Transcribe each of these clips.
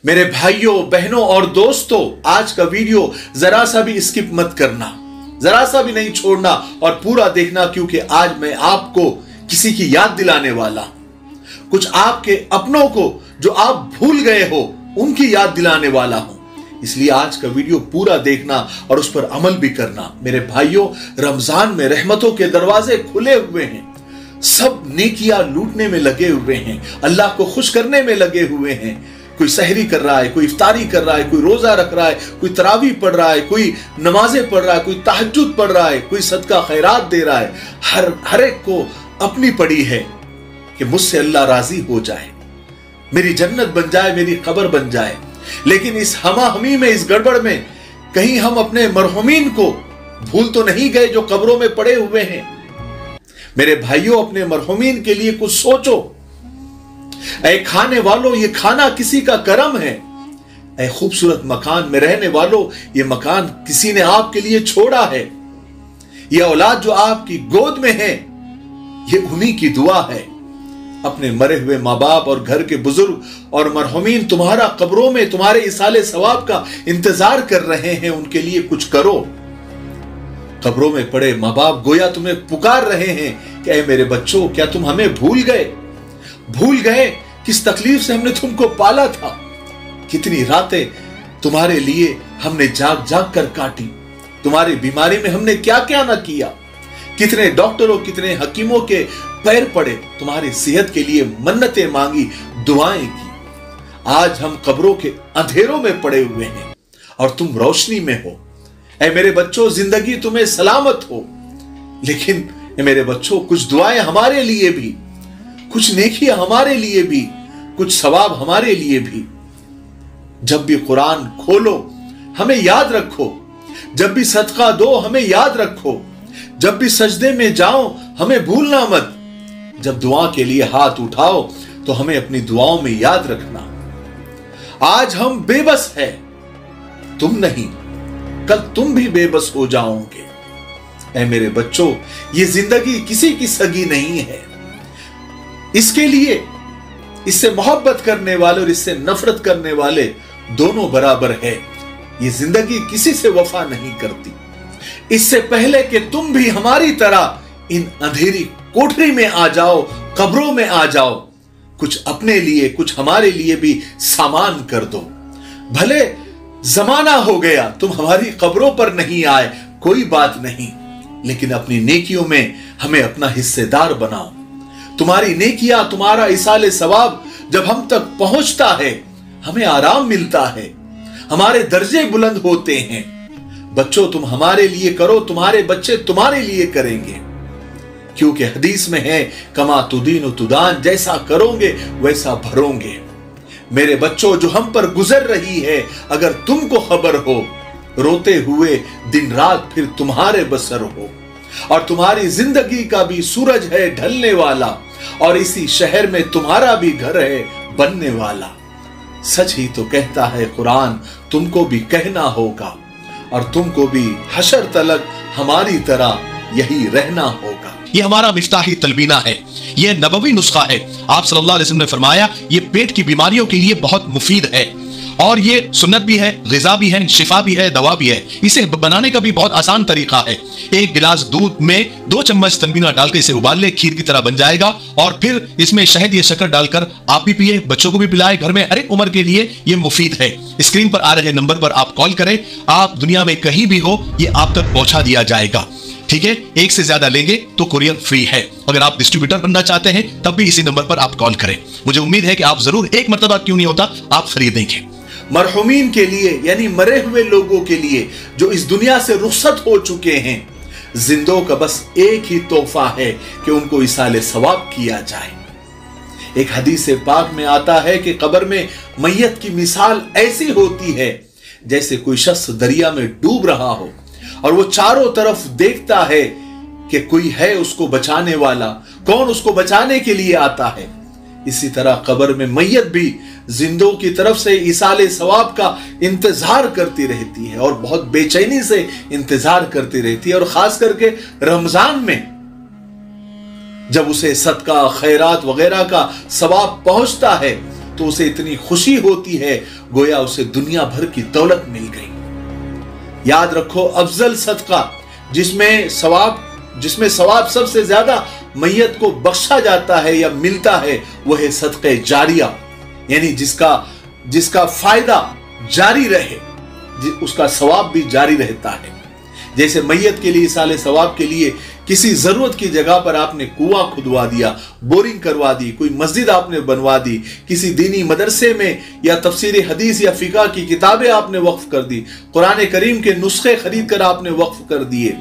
मेरे भाइयों, बहनों और दोस्तों, आज का वीडियो जरा सा भी स्किप मत करना, जरा सा भी नहीं छोड़ना और पूरा देखना, क्योंकि आज मैं आपको किसी की याद दिलाने वाला, कुछ आपके अपनों को जो आप भूल गए हो उनकी याद दिलाने वाला हूं। इसलिए आज का वीडियो पूरा देखना और उस पर अमल भी करना। मेरे भाइयों, रमजान में रहमतों के दरवाजे खुले हुए हैं, सब नेकियां लूटने में लगे हुए हैं, अल्लाह को खुश करने में लगे हुए हैं। कोई सहरी कर रहा है, कोई इफ्तारी कर रहा है, कोई रोजा रख रहा है, कोई तरावी पढ़ रहा है, कोई नमाजें पढ़ रहा है, कोई तहज्जुद पढ़ रहा है, कोई सदका खैरात दे रहा है। हर एक को अपनी पड़ी है कि मुझसे अल्लाह राजी हो जाए, मेरी जन्नत बन जाए, मेरी कब्र बन जाए। लेकिन इस हमाहमी में, इस गड़बड़ में कहीं हम अपने मरहुमीन को भूल तो नहीं गए जो कब्रों में पड़े हुए हैं। मेरे भाइयों, अपने मरहुमीन के लिए कुछ सोचो। ऐ खाने वालों, ये खाना किसी का करम है। ऐ खूबसूरत मकान में रहने वालों, ये मकान किसी ने आपके लिए छोड़ा है। ये औलाद जो आपकी गोद में है, ये उन्हीं की दुआ है। अपने मरे हुए माँ बाप और घर के बुजुर्ग और मरहुमीन तुम्हारा कब्रों में तुम्हारे इसाले सवाब का इंतजार कर रहे हैं, उनके लिए कुछ करो। कब्रों में पड़े माँ बाप गोया तुम्हें पुकार रहे हैं कि ऐ मेरे बच्चों, क्या तुम हमें भूल गए? भूल गए किस तकलीफ से हमने तुमको पाला था, कितनी रातें तुम्हारे लिए हमने जाग जाग कर काटी, तुम्हारी बीमारी में हमने क्या क्या ना किया, कितने डॉक्टरों, कितने हकीमों के पैर पड़े, तुम्हारी सेहत के लिए मन्नतें मांगी, दुआएं की। आज हम कब्रों के अंधेरों में पड़े हुए हैं और तुम रोशनी में हो। ऐ मेरे बच्चों, जिंदगी तुम्हें सलामत हो। लेकिन ऐ मेरे बच्चों, कुछ दुआएं हमारे लिए भी, कुछ नेकियां हमारे लिए भी, कुछ सवाब हमारे लिए भी। जब भी कुरान खोलो हमें याद रखो, जब भी सदका दो हमें याद रखो, जब भी सजदे में जाओ हमें भूलना मत, जब दुआ के लिए हाथ उठाओ तो हमें अपनी दुआओं में याद रखना। आज हम बेबस हैं, तुम नहीं, कल तुम भी बेबस हो जाओगे। ऐ मेरे बच्चों, ये जिंदगी किसी की सगी नहीं है। इसके लिए इससे मोहब्बत करने वाले और इससे नफरत करने वाले दोनों बराबर है। ये जिंदगी किसी से वफा नहीं करती। इससे पहले कि तुम भी हमारी तरह इन अंधेरी कोठरी में आ जाओ, कब्रों में आ जाओ, कुछ अपने लिए, कुछ हमारे लिए भी सामान कर दो। भले जमाना हो गया तुम हमारी कब्रों पर नहीं आए, कोई बात नहीं, लेकिन अपनी नेकियों में हमें अपना हिस्सेदार बनाओ। तुम्हारी नेकियां, तुम्हारा इसाले सवाब जब हम तक पहुंचता है, हमें आराम मिलता है, हमारे दर्जे बुलंद होते हैं। बच्चों, तुम हमारे लिए करो, तुम्हारे बच्चे तुम्हारे लिए करेंगे, क्योंकि हदीस में है कमा तुदीन तुदान, जैसा करोगे वैसा भरोगे। मेरे बच्चों, जो हम पर गुजर रही है, अगर तुमको खबर हो, रोते हुए दिन रात फिर तुम्हारे बसर हो, और तुम्हारी जिंदगी का भी सूरज है ढलने वाला, और इसी शहर में तुम्हारा भी घर है बनने वाला। सच ही तो कहता है कुरान, तुमको भी कहना होगा और तुमको भी हशर तलक हमारी तरह यही रहना होगा। ये हमारा मिफ्ताही तलबीना है, ये नबवी नुस्खा है। आप सल्लल्लाहु अलैहि वसल्लम ने फरमाया ये पेट की बीमारियों के लिए बहुत मुफीद है, और ये सुन्नत भी है, ग़िज़ा भी है, शिफा भी है, दवा भी है। इसे बनाने का भी बहुत आसान तरीका है। एक गिलास दूध में 2 चम्मच तलबीना डालकर इसे उबाल ले, खीर की तरह बन जाएगा, और फिर इसमें शहद या शक्कर डालकर आप भी पिए, बच्चों को भी पिलाए। घर में हर एक उम्र के लिए ये मुफीद है। स्क्रीन पर आ रहे नंबर पर आप कॉल करें, आप दुनिया में कहीं भी हो, ये आप तक पहुंचा दिया जाएगा। ठीक है, एक से ज्यादा लेंगे तो कुरियर फ्री है। अगर आप डिस्ट्रीब्यूटर बनना चाहते हैं तब भी इसी नंबर पर आप कॉल करें। मुझे उम्मीद है कि आप जरूर, एक मर्तबा क्यों नहीं होता, आप खरीदेंगे। मरहुमीन के लिए, यानी मरे हुए लोगों के लिए जो इस दुनिया से रुखसत हो चुके हैं, जिंदों का बस एक ही तोहफा है कि उनको इसाले सवाब किया जाए। एक हदीस पाक में आता है कि कब्र में मैयत की मिसाल ऐसी होती है जैसे कोई शख्स दरिया में डूब रहा हो और वो चारों तरफ देखता है कि कोई है उसको बचाने वाला, कौन उसको बचाने के लिए आता है। इसी तरह कब्र में मैयत भी जिंदों की तरफ से इसाले सवाब का इंतजार करती रहती है और बहुत बेचैनी से इंतजार करती रहती है। और खास करके रमजान में जब उसे सदका खैरात वगैरह का सवाब पहुंचता है तो उसे इतनी खुशी होती है गोया उसे दुनिया भर की दौलत मिल गई। याद रखो, अफजल सदका जिसमें सवाब सबसे ज्यादा मैयत को बख्शा जाता है या मिलता है, वह है सदक़े जारिया, यानी जिसका फायदा जारी रहे, उसका सवाब भी जारी रहता है। जैसे मैयत के लिए साले सवाब के लिए किसी जरूरत की जगह पर आपने कुआं खुदवा दिया, बोरिंग करवा दी, कोई मस्जिद आपने बनवा दी, किसी दीनी मदरसे में या तफसीर हदीस या फिका की किताबें आपने वक्फ कर दी, कुरान करीम के नुस्खे खरीद कर आपने वक्फ कर दिए,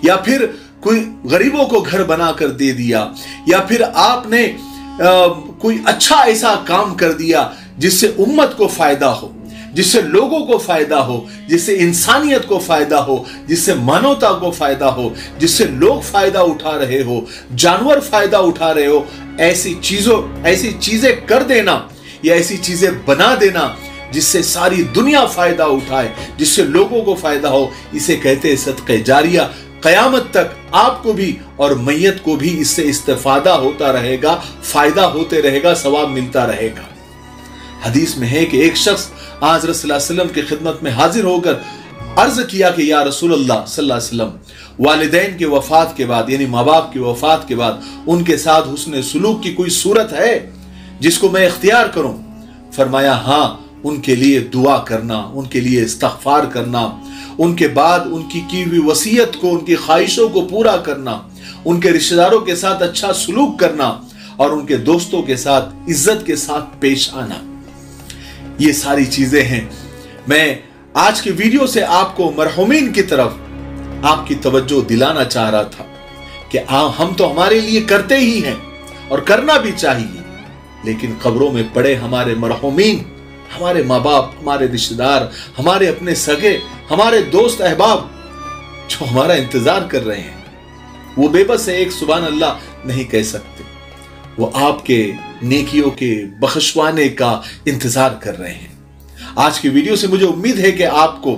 या फिर कोई गरीबों को घर बना कर दे दिया, या फिर आपने कोई अच्छा ऐसा काम कर दिया जिससे उम्मत को फायदा हो, जिससे लोगों को फायदा हो, जिससे इंसानियत को फायदा हो, जिससे मानवता को फायदा हो, जिससे लोग फायदा उठा रहे हो, जानवर फायदा उठा रहे हो, ऐसी चीजें कर देना या ऐसी चीजें बना देना जिससे सारी दुनिया फायदा उठाए, जिससे लोगों को फायदा हो, इसे कहते हैं सदक़े जारिया। क़यामत तक आपको भी और मैयत को भी इससे इस्तेफादा होता रहेगा, फायदा होते रहेगा, सवाब मिलता रहेगा। हदीस में है कि एक शख्स आज रसूलुल्लाह सल्लल्लाहु अलैहि वसल्लम की खिदमत में हाजिर होकर अर्ज किया कि या रसूलल्लाह सल्लल्लाहु अलैहि वसल्लम, वालिदैन के वफात के बाद यानी माँ बाप की वफात के बाद उनके साथ हुस्न सुलूक की कोई सूरत है जिसको मैं इख्तियार करूं? फरमाया हाँ, उनके लिए दुआ करना, उनके लिए इस्तग़फ़ार करना, उनके बाद उनकी की हुई वसीयत को, उनकी ख्वाहिशों को पूरा करना, उनके रिश्तेदारों के साथ अच्छा सलूक करना और उनके दोस्तों के साथ इज्जत के साथ पेश आना। ये सारी चीजें हैं। मैं आज के वीडियो से आपको मरहुमीन की तरफ आपकी तवज्जो दिलाना चाह रहा था कि हम तो हमारे लिए करते ही हैं और करना भी चाहिए, लेकिन कब्रों में पड़े हमारे मरहुमीन, हमारे माँ बाप, हमारे रिश्तेदार, हमारे अपने सगे, हमारे दोस्त अहबाब जो हमारा इंतजार कर रहे हैं, वो बेबस है, एक सुभान अल्लाह नहीं कह सकते। वो आपके नेकियों के बख्शवाने का इंतजार कर रहे हैं। आज की वीडियो से मुझे उम्मीद है कि आपको,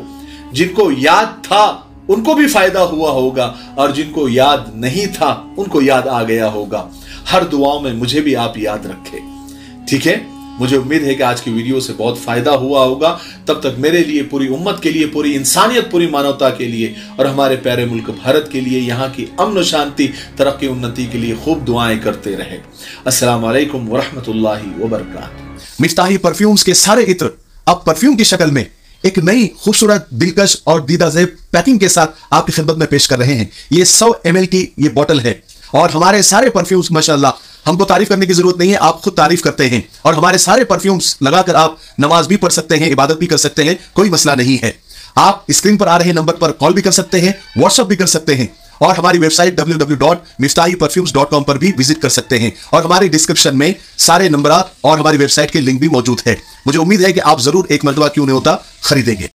जिनको याद था उनको भी फायदा हुआ होगा और जिनको याद नहीं था उनको याद आ गया होगा। हर दुआओं में मुझे भी आप याद रखें, ठीक है? मुझे उम्मीद है कि आज की वीडियो से बहुत फायदा हुआ होगा। तब तक मेरे लिए, पूरी उम्मत के लिए, पूरी इंसानियत, पूरी मानवता के लिए और हमारे प्यारे मुल्क भारत के लिए, यहाँ की अमन शांति, तरक्की, उन्नति के लिए खूब दुआएं करते रहे। अस्सलाम वालेकुम वरहमतुल्लाहि वबरकातुहू। मिफ्ताही परफ्यूम्स के सारे इत्र अब परफ्यूम की शक्ल में एक नई खूबसूरत, दिलकश और दीदाज़ेब पैकिंग के साथ आपकी खिदमत में पेश कर रहे हैं। ये 100 ml की ये बोतल है और हमारे सारे परफ्यूम्स माशाअल्लाह, हमको तारीफ करने की जरूरत नहीं है, आप खुद तारीफ करते हैं। और हमारे सारे परफ्यूम्स लगाकर आप नमाज भी पढ़ सकते हैं, इबादत भी कर सकते हैं, कोई मसला नहीं है। आप स्क्रीन पर आ रहे नंबर पर कॉल भी कर सकते हैं, व्हाट्सएप भी कर सकते हैं और हमारी वेबसाइट www.miftahiperfumes.com पर भी विजिट कर सकते हैं। और हमारे डिस्क्रिप्शन में सारे नंबर और हमारी वेबसाइट के लिंक भी मौजूद है। मुझे उम्मीद है कि आप जरूर एक मरतबा क्यों नहीं होता खरीदेंगे।